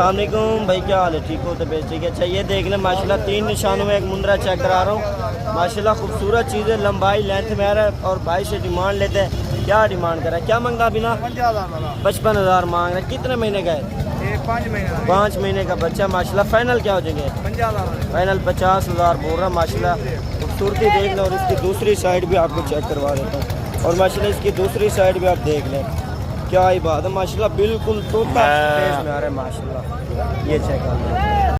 अस्सलामुअलैकुम भाई, क्या हाल है? ठीक हो? तबीयत ठीक है? अच्छा ये देख लें माशाल्लाह 3 निशानों में एक मुंद्रा चेक करा रहा हूँ। माशाल्लाह खूबसूरत चीज़ें, लंबाई लेंथ में आ रहा है और भाई से डिमांड लेते हैं। क्या डिमांड करा है? क्या मांगता बिना? 55,000 मांग रहा है। कितने महीने का है? 5 महीने का बच्चा। माशाल्लाह फाइनल क्या हो जाएंगे? फाइनल 50,000 बोल रहा है। माशाल्लाह खूबसूरती देख लें और इसकी दूसरी साइड भी आपको चेक करवा देता हूँ। और माशाल्लाह इसकी दूसरी साइड भी आप देख लें, क्या ही बात है। माशाल्लाह बिल्कुल तोता फेस में आ रहा है। माशाल्लाह ये चेक कर लें।